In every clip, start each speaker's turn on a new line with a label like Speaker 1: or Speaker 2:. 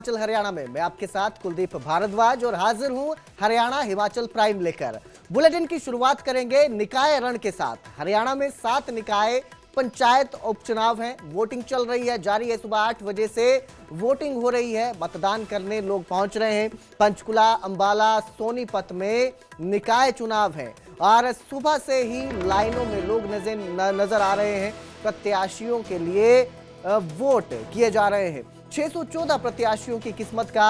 Speaker 1: हिमाचल हरियाणा में मैं आपके साथ कुलदीप भारद्वाज और हाजिर हूं हरियाणा हिमाचल प्राइम लेकर। बुलेटिन की शुरुआत करेंगे निकाय रण के साथ। हरियाणा में 7 निकाय पंचायत उपचुनाव हैं। वोटिंग चल रही है, जारी है। सुबह 8 बजे से वोटिंग हो रही है, मतदान करने लोग पहुंच रहे हैं। पंचकुला, अंबाला, सोनीपत में निकाय चुनाव है और सुबह से ही लाइनों में लोग नजर आ रहे हैं। प्रत्याशियों के लिए वोट किए जा रहे हैं। 614 प्रत्याशियों की किस्मत का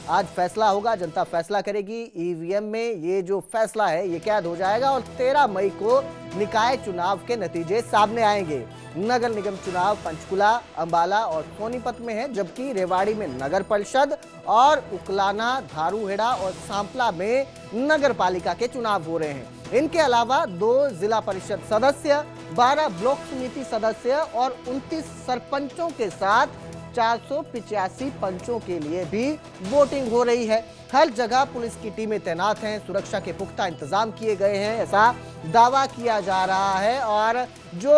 Speaker 1: आज फैसला होगा। जनता फैसला करेगी। ईवीएम में ये जो फैसला है ये कैद हो जाएगा और 13 मई को निकाय चुनाव के नतीजे सामने आएंगे। नगर निगम चुनाव पंचकुला, अंबाला और सोनीपत में है, जबकि रेवाड़ी में नगर परिषद और उकलाना, धारूहेड़ा और सांपला में नगर पालिका के चुनाव हो रहे हैं। इनके अलावा 2 जिला परिषद सदस्य, 12 ब्लॉक समिति सदस्य और 29 सरपंचों के साथ 485 पंचों के लिए भी वोटिंग हो रही है। हर जगह पुलिस की टीमें तैनात हैं, सुरक्षा के पुख्ता इंतजाम किए गए हैं, ऐसा दावा किया जा रहा है। और जो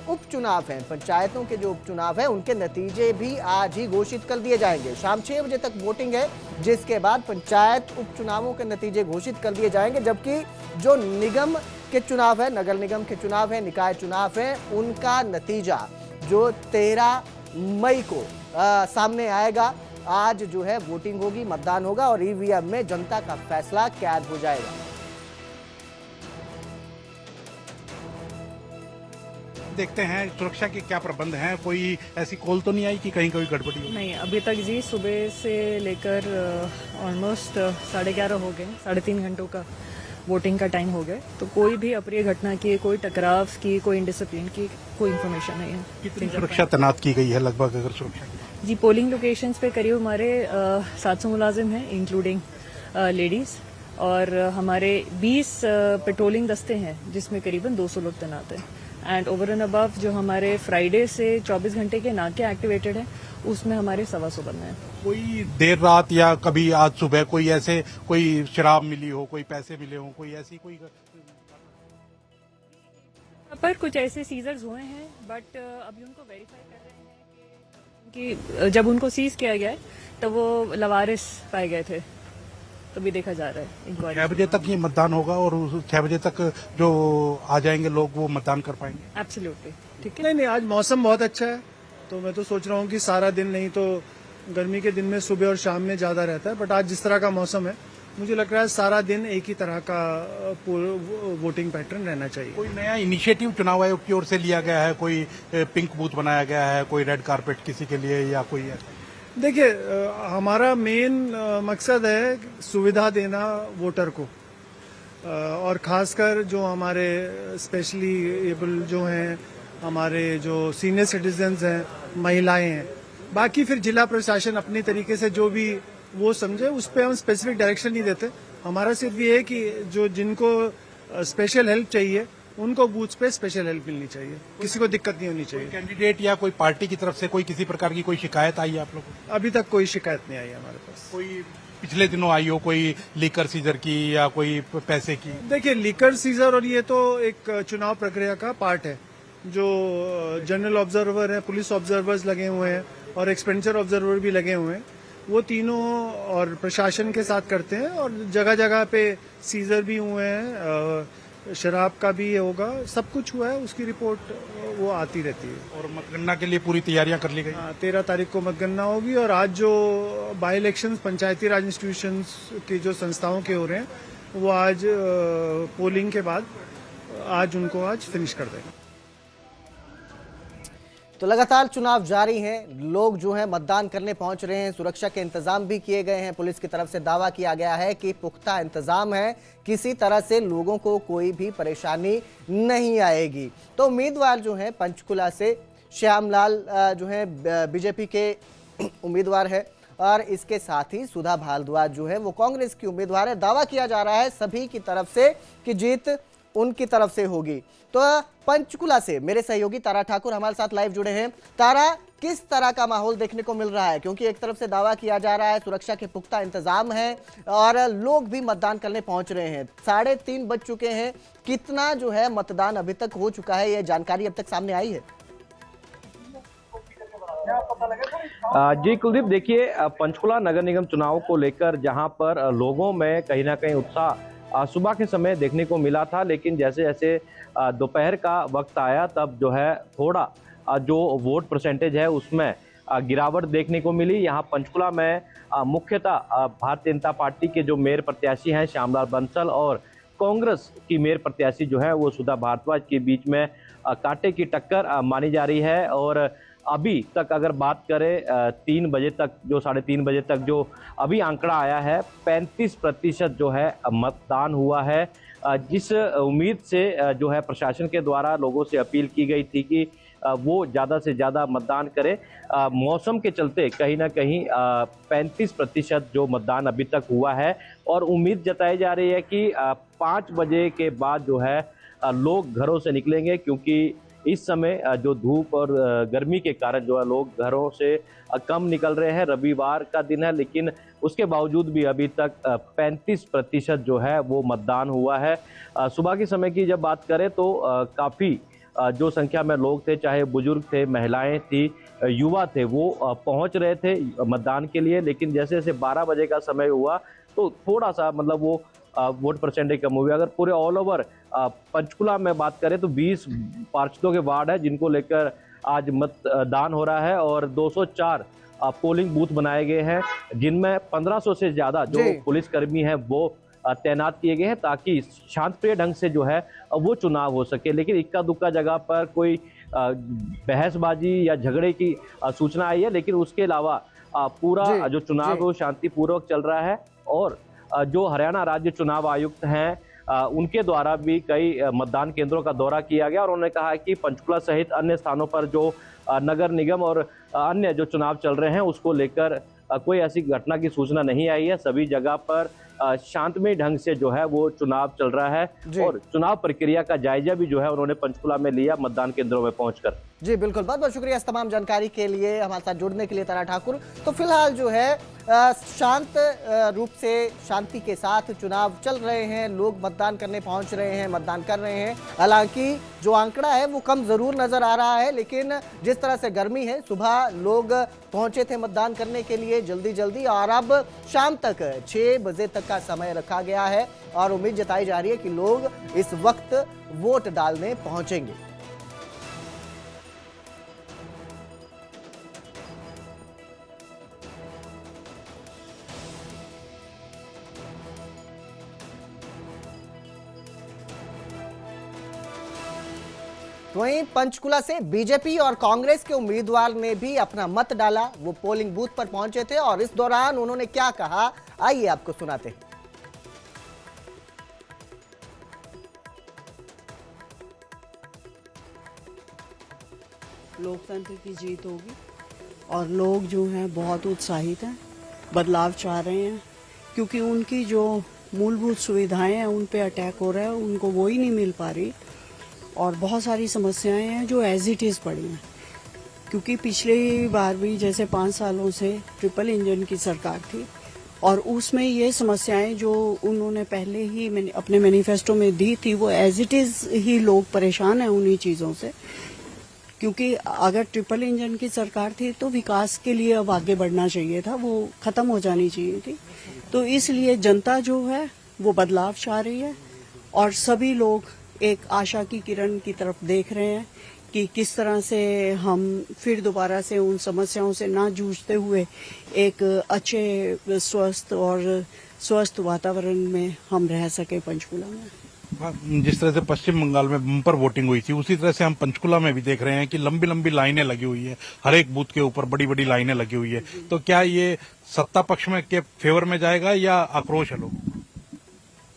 Speaker 1: उपचुनाव हैं, पंचायतों के जो उपचुनाव हैं, उनके नतीजे भी आज ही घोषित कर दिए जाएंगे। शाम 6 बजे तक वोटिंग है, जिसके बाद पंचायत उपचुनावों के नतीजे घोषित कर दिए जाएंगे। जबकि जो निगम के चुनाव है, नगर निगम के चुनाव है, निकाय चुनाव है, उनका नतीजा जो 13 मई को सामने आएगा। आज जो है वोटिंग होगी, मतदान होगा और ईवीएम में जनता का फैसला कैद हो जाएगा।
Speaker 2: देखते हैं सुरक्षा के क्या प्रबंध हैं। कोई ऐसी कॉल तो नहीं आई कि कहीं कोई गड़बड़ी हो?
Speaker 3: नहीं, अभी तक जी सुबह से लेकर ऑलमोस्ट 11:30 हो गए। 3.5 घंटों का वोटिंग का टाइम हो गया, तो कोई भी अप्रिय घटना की, कोई टकराव की, कोई इंडिसिप्लिन की कोई इन्फॉर्मेशन नहीं है।
Speaker 2: कितनी सुरक्षा तैनात की गई है लगभग? अगर सुरक्षा
Speaker 3: जी, पोलिंग लोकेशंस पे करीब हमारे 700 मुलाजिम हैं, इंक्लूडिंग लेडीज, और हमारे 20 पेट्रोलिंग दस्ते हैं, जिसमें करीबन 200 लोग तैनात हैं। एंड ओवर एंड अबव जो हमारे फ्राइडे से 24 घंटे के नाके एक्टिवेटेड हैं, उसमें हमारे 125 बंदे हैं।
Speaker 2: कोई देर रात या कभी आज सुबह कोई ऐसे कोई शराब मिली हो, कोई पैसे मिले हो, कोई ऐसी कोई
Speaker 3: पर कुछ ऐसे सीजर्स हुए हैं, बट अभी उनको वेरीफाई कर रहे हैं कि जब उनको सीज किया गया है तो वो लवारिस पाए गए थे, तो भी देखा जा रहा है।
Speaker 2: 6 बजे तक ये मतदान होगा और 6 बजे तक जो आ जाएंगे लोग वो मतदान कर पाएंगे?
Speaker 3: एब्सोल्युटली, ठीक है।
Speaker 4: नहीं, आज मौसम बहुत अच्छा है, तो मैं तो सोच रहा हूँ कि सारा दिन, नहीं तो गर्मी के दिन में सुबह और शाम में ज्यादा रहता है, बट आज जिस तरह का मौसम है, मुझे लग रहा है सारा दिन एक ही तरह का वोटिंग पैटर्न रहना चाहिए।
Speaker 2: कोई नया इनिशिएटिव चुनाव आयोग की ओर से लिया गया है? कोई पिंक बूथ बनाया गया है, कोई रेड कारपेट किसी के लिए, या कोई?
Speaker 4: देखिए, हमारा मेन मकसद है सुविधा देना वोटर को, और खासकर जो हमारे स्पेशली एबल जो हैं, हमारे जो सीनियर सिटीजन्स हैं, महिलाएं हैं। बाकी फिर जिला प्रशासन अपने तरीके से जो भी वो समझे, उस पर हम स्पेसिफिक डायरेक्शन नहीं देते। हमारा सिर्फ ये है कि जो जिनको स्पेशल हेल्प चाहिए उनको बूथ पे स्पेशल हेल्प मिलनी चाहिए, किसी को दिक्कत नहीं होनी चाहिए।
Speaker 2: कैंडिडेट या कोई पार्टी की तरफ से कोई किसी प्रकार की कोई शिकायत आई है आप लोगों को?
Speaker 4: अभी तक कोई शिकायत नहीं आई है हमारे पास।
Speaker 2: कोई पिछले दिनों आई हो, कोई लीकर सीजर की या कोई पैसे की?
Speaker 4: देखिए, लीकर सीजर और ये तो एक चुनाव प्रक्रिया का पार्ट है। जो जनरल ऑब्जर्वर है, पुलिस ऑब्जर्वर्स लगे हुए हैं और एक्सपेंडिचर ऑब्जर्वर भी लगे हुए हैं, वो तीनों और प्रशासन के साथ करते हैं। और जगह जगह पे सीजर भी हुए हैं, शराब का भी होगा, सब कुछ हुआ है, उसकी रिपोर्ट वो आती रहती है।
Speaker 2: और मतगणना के लिए पूरी तैयारियां कर ली गई?
Speaker 4: 13 तारीख को मतगणना होगी और आज जो by election Panchayati Raj institutions की जो संस्थाओं के हो रहे हैं, वो आज पोलिंग के बाद आज उनको आज फिनिश कर देंगे।
Speaker 1: तो लगातार चुनाव जारी हैं, लोग जो है मतदान करने पहुंच रहे हैं। सुरक्षा के इंतजाम भी किए गए हैं। पुलिस की तरफ से दावा किया गया है कि पुख्ता इंतजाम है, किसी तरह से लोगों को कोई भी परेशानी नहीं आएगी। तो उम्मीदवार जो है पंचकुला से श्यामलाल जो है बीजेपी के उम्मीदवार है, और इसके साथ ही सुधा भारद्वाज जो है वो कांग्रेस की उम्मीदवार है। दावा किया जा रहा है सभी की तरफ से कि जीत उनकी तरफ से होगी। तो पंचकुला से मेरे सहयोगी तारा ठाकुर हमारे साथ लाइव जुड़े हैं। तारा, किस तरह का माहौल देखने को मिल रहा है? क्योंकि एक तरफ से दावा किया जा रहा है सुरक्षा के पुख्ता इंतजाम है और लोग भी मतदान करने पहुंच रहे हैं। 3:30 बज चुके हैं। कितना जो है मतदान अभी तक हो चुका है, यह जानकारी अब तक सामने आई है?
Speaker 5: जी कुलदीप, देखिए पंचकुला नगर निगम चुनाव को लेकर जहां पर लोगों में कहीं ना कहीं उत्साह सुबह के समय देखने को मिला था, लेकिन जैसे जैसे दोपहर का वक्त आया तब जो है थोड़ा जो वोट परसेंटेज है उसमें गिरावट देखने को मिली। यहाँ पंचकुला में मुख्यतः भारतीय जनता पार्टी के जो मेयर प्रत्याशी हैं श्यामलाल बंसल और कांग्रेस की मेयर प्रत्याशी जो है वो सुधा भारद्वाज के बीच में कांटे की टक्कर मानी जा रही है। और अभी तक अगर बात करें 3 बजे तक, जो 3:30 बजे तक जो अभी आंकड़ा आया है 35% जो है मतदान हुआ है, जिस उम्मीद से जो है प्रशासन के द्वारा लोगों से अपील की गई थी कि वो ज़्यादा से ज़्यादा मतदान करें। मौसम के चलते कहीं ना कहीं 35% जो मतदान अभी तक हुआ है और उम्मीद जताई जा रही है कि 5 बजे के बाद जो है लोग घरों से निकलेंगे, क्योंकि इस समय जो धूप और गर्मी के कारण जो है लोग घरों से कम निकल रहे हैं। रविवार का दिन है, लेकिन उसके बावजूद भी अभी तक 35% जो है वो मतदान हुआ है। सुबह के समय की जब बात करें तो काफ़ी जो संख्या में लोग थे, चाहे बुजुर्ग थे, महिलाएं थी, युवा थे, वो पहुंच रहे थे मतदान के लिए। लेकिन जैसे जैसे 12 बजे का समय हुआ तो थोड़ा सा मतलब वो वोट परसेंटेज कम हुई। अगर पूरे ऑल ओवर पंचकुला में बात करें तो 20 पार्षदों के वार्ड है जिनको लेकर आज मतदान हो रहा है और 204 पोलिंग बूथ बनाए गए हैं, जिनमें 1500 से ज्यादा जो पुलिसकर्मी हैं वो तैनात किए गए हैं ताकि शांतिप्रिय ढंग से जो है वो चुनाव हो सके। लेकिन इक्का दुक्का जगह पर कोई बहसबाजी या झगड़े की सूचना आई है, लेकिन उसके अलावा पूरा जो चुनाव है वो शांतिपूर्वक चल रहा है। और जो हरियाणा राज्य चुनाव आयुक्त हैं उनके द्वारा भी कई मतदान केंद्रों का दौरा किया गया और उन्होंने कहा कि पंचकुला सहित अन्य स्थानों पर जो नगर निगम और अन्य जो चुनाव चल रहे हैं उसको लेकर कोई ऐसी घटना की सूचना नहीं आई है। सभी जगह पर शांतमय ढंग से जो है वो चुनाव चल रहा है और चुनाव प्रक्रिया का जायजा भी जो है उन्होंने पंचकुला में लिया मतदान केंद्रों में पहुंचकर। जी
Speaker 1: बिल्कुल, बहुत बहुत शुक्रिया इस तमाम जानकारी के लिए, हमारे साथ जुड़ने के लिए तारा ठाकुर। तो फिलहाल जो है शांत रूप से शांति के साथ चुनाव चल रहे हैं, लोग मतदान करने पहुंच रहे हैं, मतदान कर रहे हैं। हालांकि जो आंकड़ा है वो कम जरूर नजर आ रहा है, लेकिन जिस तरह से गर्मी है, सुबह लोग पहुंचे थे मतदान करने के लिए जल्दी जल्दी और अब शाम तक 6 बजे तक का समय रखा गया है और उम्मीद जताई जा रही है कि लोग इस वक्त वोट डालने पहुंचेंगे। वहीं पंचकुला से बीजेपी और कांग्रेस के उम्मीदवार ने भी अपना मत डाला। वो पोलिंग बूथ पर पहुंचे थे और इस दौरान उन्होंने क्या कहा, आइए आपको सुनाते हैं।
Speaker 6: लोकतंत्र की जीत होगी और लोग जो हैं बहुत उत्साहित हैं, बदलाव चाह रहे हैं, क्योंकि उनकी जो मूलभूत सुविधाएं हैं उन पे अटैक हो रहा है, उनको वो ही नहीं मिल पा रही और बहुत सारी समस्याएं हैं जो एज इट इज पड़ी हैं। क्योंकि पिछली बार भी जैसे 5 सालों से ट्रिपल इंजन की सरकार थी और उसमें ये समस्याएं जो उन्होंने पहले ही अपने मैनिफेस्टो में दी थी वो एज इट इज ही लोग परेशान हैं उन्हीं चीजों से। क्योंकि अगर ट्रिपल इंजन की सरकार थी तो विकास के लिए अब आगे बढ़ना चाहिए था, वो खत्म हो जानी चाहिए थी। तो इसलिए जनता जो है वो बदलाव चाह रही है और सभी लोग एक आशा की किरण की तरफ देख रहे हैं कि किस तरह से हम फिर दोबारा से उन समस्याओं से ना जूझते हुए एक अच्छे स्वस्थ वातावरण में हम रह सके पंचकुला में।
Speaker 2: जिस तरह से पश्चिम बंगाल में बम्पर वोटिंग हुई थी उसी तरह से हम पंचकुला में भी देख रहे हैं कि लंबी लंबी लाइनें लगी हुई है, हर एक बूथ के ऊपर बड़ी बड़ी लाइनें लगी हुई है। तो क्या ये सत्ता पक्ष में के फेवर में जाएगा या आक्रोश है लोग?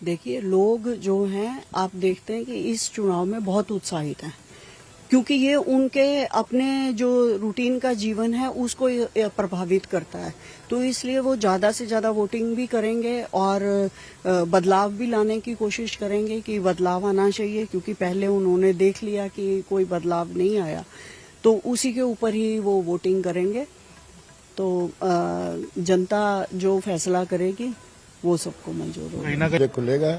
Speaker 6: देखिए, लोग जो हैं आप देखते हैं कि इस चुनाव में बहुत उत्साहित हैं, क्योंकि ये उनके अपने जो रूटीन का जीवन है उसको प्रभावित करता है। तो इसलिए वो ज्यादा से ज्यादा वोटिंग भी करेंगे और बदलाव भी लाने की कोशिश करेंगे कि बदलाव आना चाहिए, क्योंकि पहले उन्होंने देख लिया कि कोई बदलाव नहीं आया, तो उसी के ऊपर ही वो वोटिंग करेंगे। तो जनता जो फैसला करेगी वो सबको मंजूर होगा।
Speaker 7: खुलेगा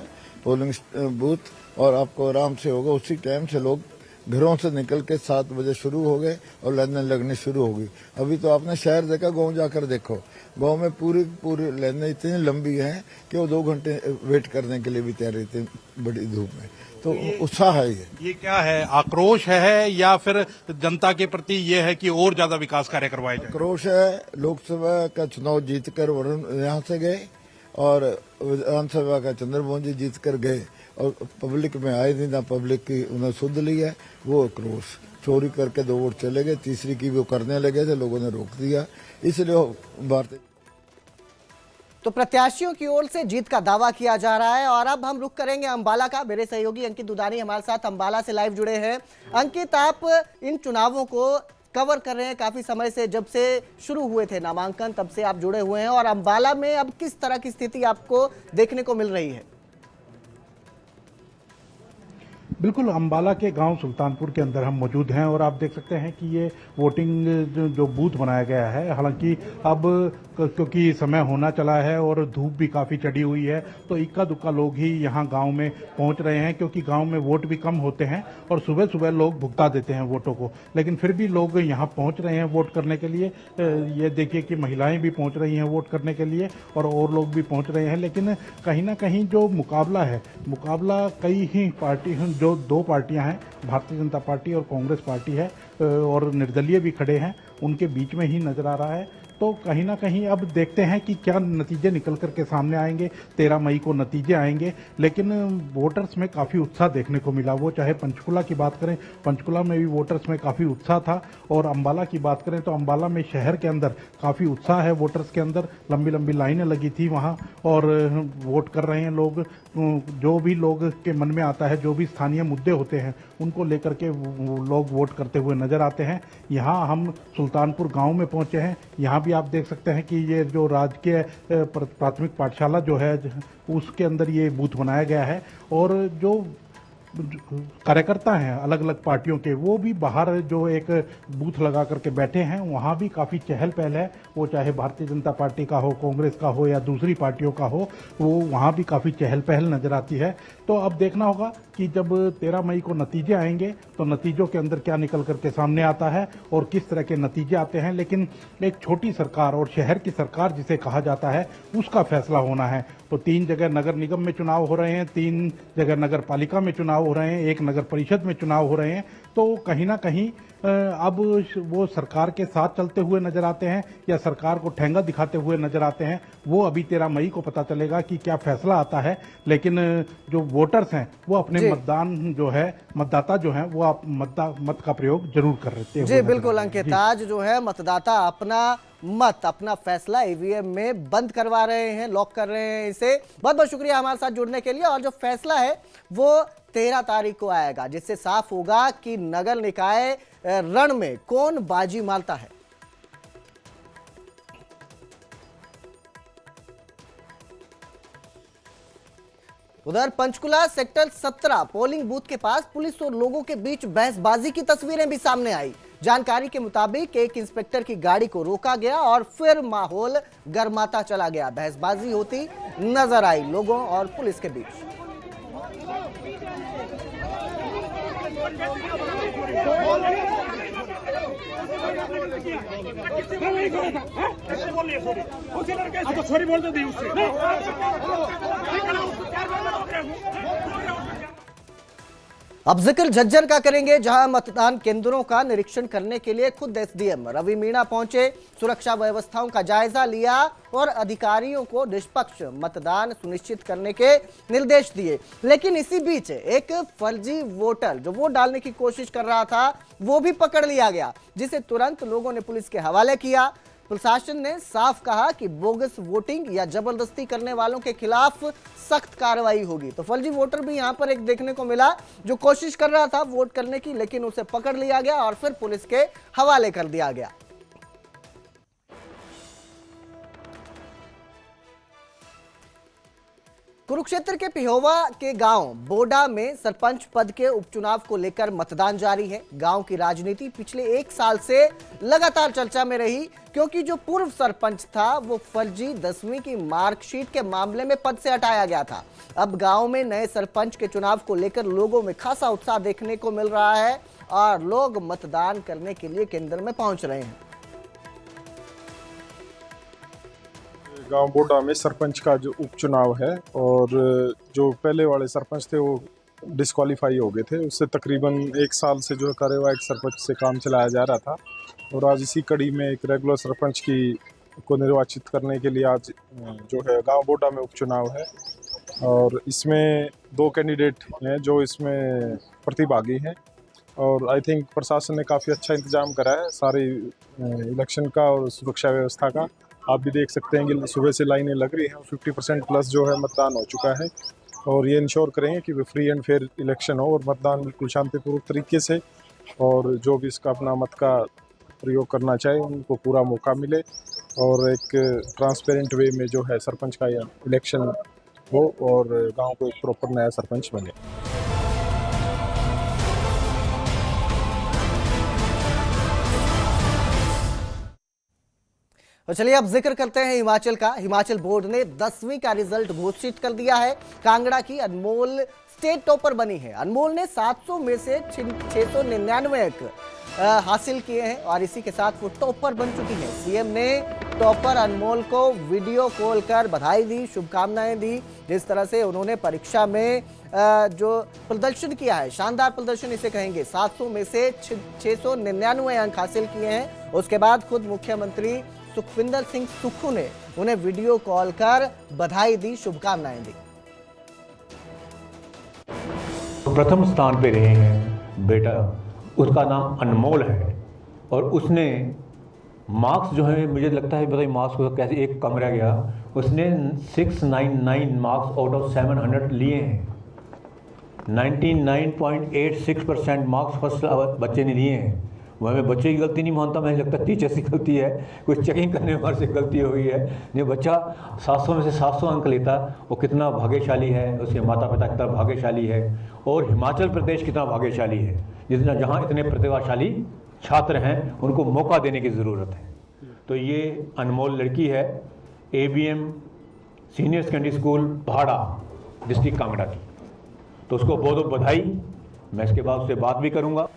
Speaker 7: पोलिंग बूथ और आपको आराम से होगा, उसी टाइम से लोग घरों से निकल के 7 बजे शुरू हो गए और लाइनें लगनी शुरू हो गई। अभी तो आपने शहर देखा, गांव जाकर देखो, गांव में पूरी लाइनें इतनी लंबी हैं कि वो 2 घंटे वेट करने के लिए भी तैयार रहते हैं बड़ी धूप में। तो उत्साह है
Speaker 2: ये क्या है, आक्रोश है या फिर जनता के प्रति ये है कि और ज्यादा विकास कार्य करवाए जाए?
Speaker 7: आक्रोश है। लोकसभा का चुनाव जीतकर वरुण यहाँ से गए और विधानसभा का चंद्रमोहन जी जीत कर गए और पब्लिक में आए नहीं ना, पब्लिक की उन्हें सुध ली है। वो आक्रोश, चोरी करके 2 वोट चले गए, तीसरी की वो करने लगे थे, लोगों ने रोक दिया। इसलिए भारतीय
Speaker 1: तो प्रत्याशियों की ओर से जीत का दावा किया जा रहा है। और अब हम रुख करेंगे अंबाला का। मेरे सहयोगी अंकित दुधानी हमारे साथ अंबाला से लाइव जुड़े हैं। अंकित, आप इन चुनावों को कवर कर रहे हैं काफी समय से, जब से शुरू हुए थे नामांकन तब से आप जुड़े हुए हैं, और अंबाला में अब किस तरह की स्थिति आपको देखने को मिल रही है?
Speaker 2: बिल्कुल, अंबाला के गांव सुल्तानपुर के अंदर हम मौजूद हैं और आप देख सकते हैं कि ये वोटिंग जो बूथ बनाया गया है, हालांकि अब क्योंकि समय होना चला है और धूप भी काफ़ी चढ़ी हुई है, तो इक्का दुक्का लोग ही यहाँ गांव में पहुँच रहे हैं, क्योंकि गांव में वोट भी कम होते हैं और सुबह सुबह लोग भुगता देते हैं वोटों को, लेकिन फिर भी लोग यहाँ पहुँच रहे हैं वोट करने के लिए। ये देखिए कि महिलाएं भी पहुँच रही हैं वोट करने के लिए और लोग भी पहुँच रहे हैं, लेकिन कहीं ना कहीं जो मुकाबला कई ही पार्टी, जो 2 पार्टियां हैं, भारतीय जनता पार्टी और कांग्रेस पार्टी है, और निर्दलीय भी खड़े हैं, उनके बीच में ही नजर आ रहा है। तो कहीं ना कहीं अब देखते हैं कि क्या नतीजे निकल कर के सामने आएंगे। 13 मई को नतीजे आएंगे, लेकिन वोटर्स में काफ़ी उत्साह देखने को मिला। वो चाहे पंचकुला की बात करें, पंचकुला में भी वोटर्स में काफ़ी उत्साह था, और अंबाला की बात करें तो अंबाला में शहर के अंदर काफ़ी उत्साह है वोटर्स के अंदर। लंबी लंबी लाइनें लगी थी वहाँ और वोट कर रहे हैं लोग। जो भी लोग के मन में आता है, जो भी स्थानीय मुद्दे होते हैं, उनको लेकर के लोग वोट करते हुए नजर आते हैं। यहाँ हम सुल्तानपुर गाँव में पहुँचे हैं। यहाँ भी आप देख सकते हैं कि ये जो राजकीय प्राथमिक पाठशाला जो है, उसके अंदर ये बूथ बनाया गया है, और जो कार्यकर्ता हैं अलग अलग पार्टियों के, वो भी बाहर जो एक बूथ लगा करके बैठे हैं, वहाँ भी काफ़ी चहल पहल है। वो चाहे भारतीय जनता पार्टी का हो, कांग्रेस का हो या दूसरी पार्टियों का हो, वो वहाँ भी काफ़ी चहल पहल नजर आती है। तो अब देखना होगा कि जब 13 मई को नतीजे आएंगे तो नतीजों के अंदर क्या निकल करके सामने आता है और किस तरह के नतीजे आते हैं। लेकिन एक छोटी सरकार और शहर की सरकार जिसे कहा जाता है, उसका फैसला होना है। तो 3 जगह नगर निगम में चुनाव हो रहे हैं, 3 जगह नगर पालिका में चुनाव हो रहे हैं, 1 नगर परिषद में चुनाव हो रहे हैं। तो कहीं ना कहीं अब वो सरकार के साथ चलते हुए नजर आते हैं या सरकार को ठेंगा दिखाते हुए नजर आते हैं, वो अभी 13 मई को पता चलेगा कि क्या फैसला आता है। लेकिन जो वोटर्स हैं वो अपने मतदाता जो हैं वो आप मत का प्रयोग जरूर कर रहे हैं।
Speaker 1: जी बिल्कुल अंकित, आज जो है मतदाता अपना फैसला ईवीएम में बंद करवा रहे हैं, लॉक कर रहे हैं इसे। बहुत बहुत शुक्रिया हमारे साथ जुड़ने के लिए। और जो फैसला है वो 13 तारीख को आएगा, जिससे साफ होगा कि नगर निकाय रण में कौन बाजी मारता है। उधर पंचकुला सेक्टर 17 पोलिंग बूथ के पास पुलिस और लोगों के बीच बहसबाजी की तस्वीरें भी सामने आई। जानकारी के मुताबिक एक इंस्पेक्टर की गाड़ी को रोका गया और फिर माहौल गर्माता चला गया। बहसबाजी होती नजर आई लोगों और पुलिस के बीच।
Speaker 8: सॉरी बोल दो उससे।
Speaker 1: अब जिक्र झज्जर का करेंगे, जहां मतदान केंद्रों का निरीक्षण करने के लिए खुद एसडीएम रवि मीणा पहुंचे, सुरक्षा व्यवस्थाओं का जायजा लिया और अधिकारियों को निष्पक्ष मतदान सुनिश्चित करने के निर्देश दिए। लेकिन इसी बीच एक फर्जी वोटर जो वोट डालने की कोशिश कर रहा था, वो भी पकड़ लिया गया, जिसे तुरंत लोगों ने पुलिस के हवाले किया। प्रशासन ने साफ कहा कि बोगस वोटिंग या जबरदस्ती करने वालों के खिलाफ सख्त कार्रवाई होगी। तो फर्जी वोटर भी यहां पर एक देखने को मिला, जो कोशिश कर रहा था वोट करने की, लेकिन उसे पकड़ लिया गया और फिर पुलिस के हवाले कर दिया गया। कुरुक्षेत्र के पिहोवा के गांव बोडा में सरपंच पद के उपचुनाव को लेकर मतदान जारी है। गांव की राजनीति पिछले 1 साल से लगातार चर्चा में रही, क्योंकि जो पूर्व सरपंच था वो फर्जी 10वीं की मार्कशीट के मामले में पद से हटाया गया था। अब गांव में नए सरपंच के चुनाव को लेकर लोगों में खासा उत्साह देखने को मिल रहा है और लोग मतदान करने के लिए केंद्र में पहुंच रहे हैं।
Speaker 9: गांव बोडा में सरपंच का जो उपचुनाव है और जो पहले वाले सरपंच थे वो डिस्क्वालीफाई हो गए थे। उससे तकरीबन 1 साल से जो कार्यवाहक सरपंच से काम चलाया जा रहा था और आज इसी कड़ी में एक रेगुलर सरपंच को निर्वाचित करने के लिए आज जो है गांव बोडा में उपचुनाव है और इसमें 2 कैंडिडेट हैं जो इसमें प्रतिभागी हैं और आई थिंक प्रशासन ने काफ़ी अच्छा इंतजाम करा है सारी इलेक्शन का और सुरक्षा व्यवस्था का। आप भी देख सकते हैं कि सुबह से लाइनें लग रही हैं, 50% प्लस जो है मतदान हो चुका है और ये इंश्योर करेंगे कि वे फ्री एंड फेयर इलेक्शन हो और मतदान बिल्कुल शांतिपूर्वक तरीके से और जो भी इसका अपना मत का प्रयोग करना चाहे उनको पूरा मौका मिले और एक ट्रांसपेरेंट वे में जो है सरपंच का इलेक्शन हो और गांव को एक प्रॉपर नया सरपंच बने।
Speaker 1: तो चलिए अब जिक्र करते हैं हिमाचल का। हिमाचल बोर्ड ने 10वीं का रिजल्ट घोषित कर दिया है। कांगड़ा की अनमोल स्टेट टॉपर बनी है। अनमोल ने 700 में से 699 अंक हासिल किए हैं और इसी के साथ वो टॉपर बन चुकी है। सीएम ने टॉपर अनमोल को वीडियो कॉल कर बधाई दी, शुभकामनाएं दी। जिस तरह से उन्होंने परीक्षा में जो प्रदर्शन किया है, शानदार प्रदर्शन इसे कहेंगे। 700 में से 699 अंक हासिल किए हैं। उसके बाद खुद मुख्यमंत्री सुखविंदर सिंह सुक्खू ने उन्हें वीडियो कॉल कर बधाई दी, शुभकामनाएं दी।
Speaker 10: प्रथम स्थान पे रहे हैं बेटा, उसका नाम अनमोल है और उसने मार्क्स जो है मुझे लगता है बताइए मार्क्स को कैसे एक कम रह गया। उसने 699 मार्क्स आउट ऑफ 700 लिए हैं। 99.86% मार्क्स फर्स्ट बच्चे ने लिए हैं। वह मैं बच्चे की गलती नहीं मानता, मुझे लगता है टीचर की गलती है, कुछ चेकिंग करने वाले से गलती हुई है। ये बच्चा 700 में से 700 अंक लेता, वो कितना भाग्यशाली है, उसके माता पिता कितना भाग्यशाली है और हिमाचल प्रदेश कितना भाग्यशाली है जितना जहाँ इतने प्रतिभाशाली छात्र हैं उनको मौका देने की ज़रूरत है। तो ये अनमोल लड़की है, ABM सीनियर सेकेंडरी स्कूल भाड़ा डिस्ट्रिक्ट कांगड़ा की, तो उसको बहुत बहुत बधाई। मैं इसके बाद उससे बात भी करूँगा।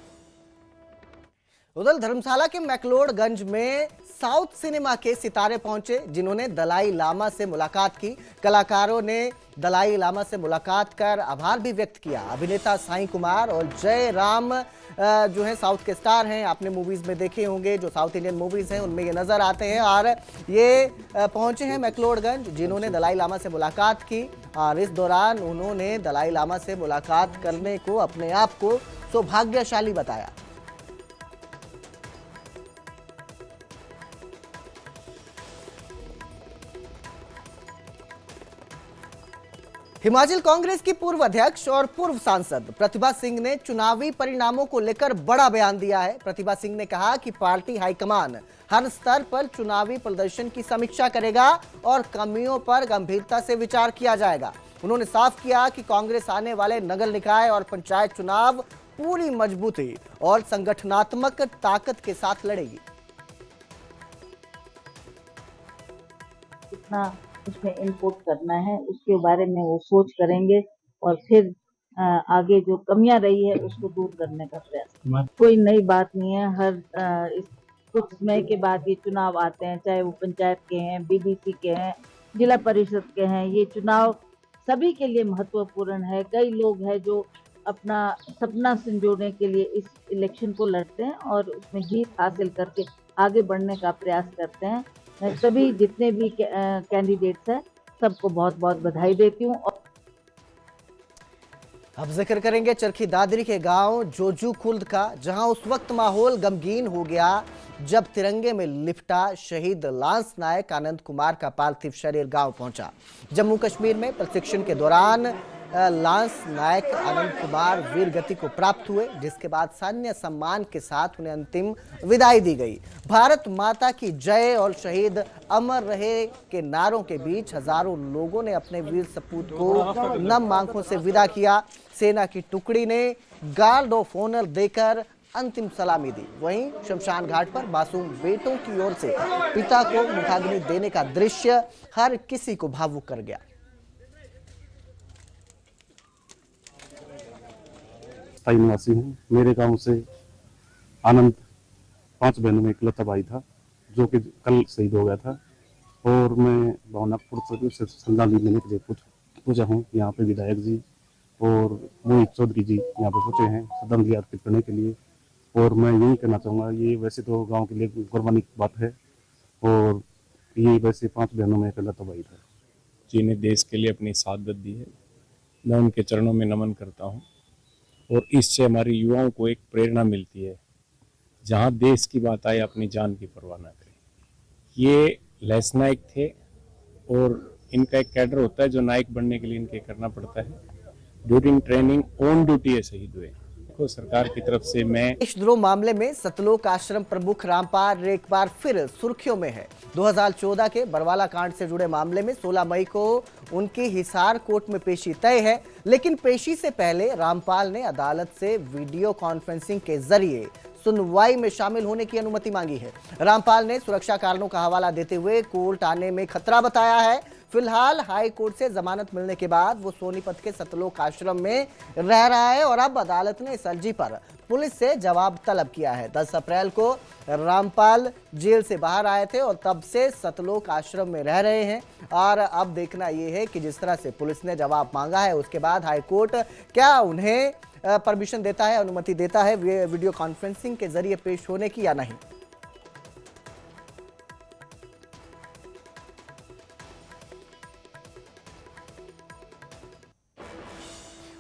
Speaker 1: उधर धर्मशाला के मैक्लोडगंज में साउथ सिनेमा के सितारे पहुंचे जिन्होंने दलाई लामा से मुलाकात की। कलाकारों ने दलाई लामा से मुलाकात कर आभार भी व्यक्त किया। अभिनेता साईं कुमार और जय राम जो है साउथ के स्टार हैं, आपने मूवीज में देखे होंगे, जो साउथ इंडियन मूवीज हैं उनमें ये नजर आते हैं और ये पहुंचे हैं मैक्लोडगंज जिन्होंने दलाई लामा से मुलाकात की और इस दौरान उन्होंने दलाई लामा से मुलाकात करने को अपने आप को सौभाग्यशाली बताया। हिमाचल कांग्रेस की पूर्व अध्यक्ष और पूर्व सांसद प्रतिभा सिंह ने चुनावी परिणामों को लेकर बड़ा बयान दिया है। प्रतिभा सिंह ने कहा कि पार्टी हाईकमान हर स्तर पर चुनावी प्रदर्शन की समीक्षा करेगा और कमियों पर गंभीरता से विचार किया जाएगा। उन्होंने साफ किया कि कांग्रेस आने वाले नगर निकाय और पंचायत चुनाव पूरी मजबूती और संगठनात्मक ताकत के साथ लड़ेगी।
Speaker 11: कितना उसमें इनपुट करना है उसके बारे में वो सोच करेंगे और फिर आगे जो कमियां रही है उसको दूर करने का प्रयास। कोई नई बात नहीं है। हर इस कुछ समय के बाद ये चुनाव आते हैं, चाहे वो पंचायत के हैं, BBC के हैं, जिला परिषद के हैं। ये चुनाव सभी के लिए महत्वपूर्ण है। कई लोग हैं जो अपना सपना संजोने के लिए इस इलेक्शन को लड़ते हैं और उसमें जीत हासिल करके आगे बढ़ने का प्रयास करते हैं। मैं सभी जितने भी कैंडिडेट्स हैं सबको बहुत बहुत बधाई देती हूँ।
Speaker 1: अब जिक्र करेंगे चरखी दादरी के गांव जोजू खुल्द का, जहां उस वक्त माहौल गमगीन हो गया जब तिरंगे में लिपटा शहीद लांस नायक आनंद कुमार का पार्थिव शरीर गांव पहुंचा। जम्मू कश्मीर में प्रशिक्षण के दौरान लांस नायक आनंद कुमार वीर गति को प्राप्त हुए, जिसके बाद सैन्य सम्मान के साथ उन्हें अंतिम विदाई दी गई। भारत माता की जय और शहीद अमर रहे के नारों के बीच हजारों लोगों ने अपने वीर सपूत को नम आंखों से विदा किया। सेना की टुकड़ी ने गार्ड ऑफ ऑनर देकर अंतिम सलामी दी। वहीं शमशान घाट पर मासूम बेटों की ओर से पिता को मुखाग्नि देने का दृश्य हर किसी को भावुक कर गया।
Speaker 12: स्थायी निवासी हूँ। मेरे गांव से आनंद 5 बहनों में इकलौता भाई था जो कि कल शहीद हो गया था। और मैं भावनापुर से श्रद्धांजलि देने के लिए पूछा हूँ। यहाँ पे विधायक जी और मोहित चौधरी जी यहाँ पे पहुंचे हैं श्रद्धांजलि अर्पित करने के लिए। और मैं यही कहना चाहूँगा, ये वैसे तो गांव के लिए गौरवान्वित बात है और ये वैसे 5 बहनों में इकलौता भाई था
Speaker 13: जिन्हें देश के लिए अपनी शहादत दी है। मैं उनके चरणों में नमन करता हूँ और इससे हमारे युवाओं को एक प्रेरणा मिलती है, जहाँ देश की बात आए अपनी जान की परवाह न करें। ये लहस नायक थे और इनका एक कैडर होता है जो नायक बनने के लिए इनके करना पड़ता है। ड्यूरिंग ट्रेनिंग ऑन ड्यूटी ये शहीद हुए। को सरकार की तरफ से मैं
Speaker 1: देशद्रोह मामले में सतलोक आश्रम प्रमुख रामपाल एक बार फिर सुर्खियों में है। 2014 के बरवाला कांड से जुड़े मामले में 16 मई को उनकी हिसार कोर्ट में पेशी तय है, लेकिन पेशी से पहले रामपाल ने अदालत से वीडियो कॉन्फ्रेंसिंग के जरिए सुनवाई में शामिल होने की अनुमति मांगी है। रामपाल ने सुरक्षा कारणों का हवाला देते हुए कोर्ट आने में खतरा बताया है। फिलहाल हाई कोर्ट से जमानत मिलने के बाद वो सोनीपत के सतलोक आश्रम में रह रहा है और अब अदालत ने इस अर्जी पर पुलिस से जवाब तलब किया है। 10 अप्रैल को रामपाल जेल से बाहर आए थे और तब से सतलोक आश्रम में रह रहे हैं और अब देखना यह है कि जिस तरह से पुलिस ने जवाब मांगा है उसके बाद हाई कोर्ट क्या उन्हें परमिशन देता है, अनुमति देता है वीडियो कॉन्फ्रेंसिंग के जरिए पेश होने की या नहीं।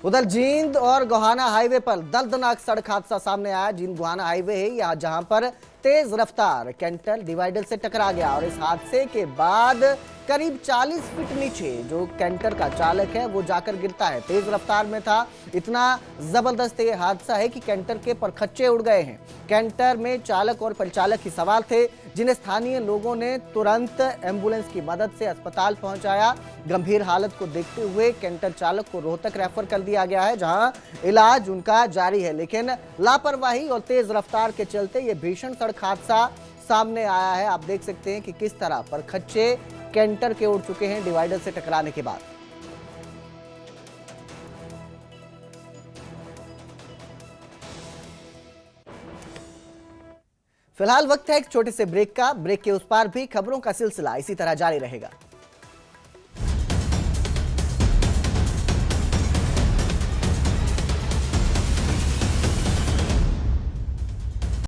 Speaker 1: उधर जींद और गोहाना हाईवे पर दर्दनाक सड़क हादसा सामने आया। जींद गोहाना हाईवे है यहाँ जहां पर तेज रफ्तार कैंटर डिवाइडर से टकरा गया और इस हादसे के बाद करीब 40 फीट नीचे जो कैंटर का चालक है वो जाकर गिरता है। तेज रफ्तार में था, इतना जबरदस्त ये हादसा है कि कैंटर के परखच्चे उड़ गए हैं। कैंटर में चालक और परिचालक ही सवार थे, जिन्हें स्थानीय लोगों ने तुरंत एम्बुलेंस की मदद से अस्पताल पहुंचाया। गंभीर हालत को देखते हुए कैंटर चालक को रोहतक रेफर कर दिया गया है, जहां इलाज उनका जारी है। लेकिन लापरवाही और तेज रफ्तार के चलते ये भीषण सड़क हादसा सामने आया है। आप देख सकते हैं कि किस तरह परखच्चे कैंटर के उड़ चुके हैं डिवाइडर से टकराने के बाद। फिलहाल वक्त है एक छोटे से ब्रेक का। ब्रेक के उस पार भी खबरों का सिलसिला इसी तरह जारी रहेगा।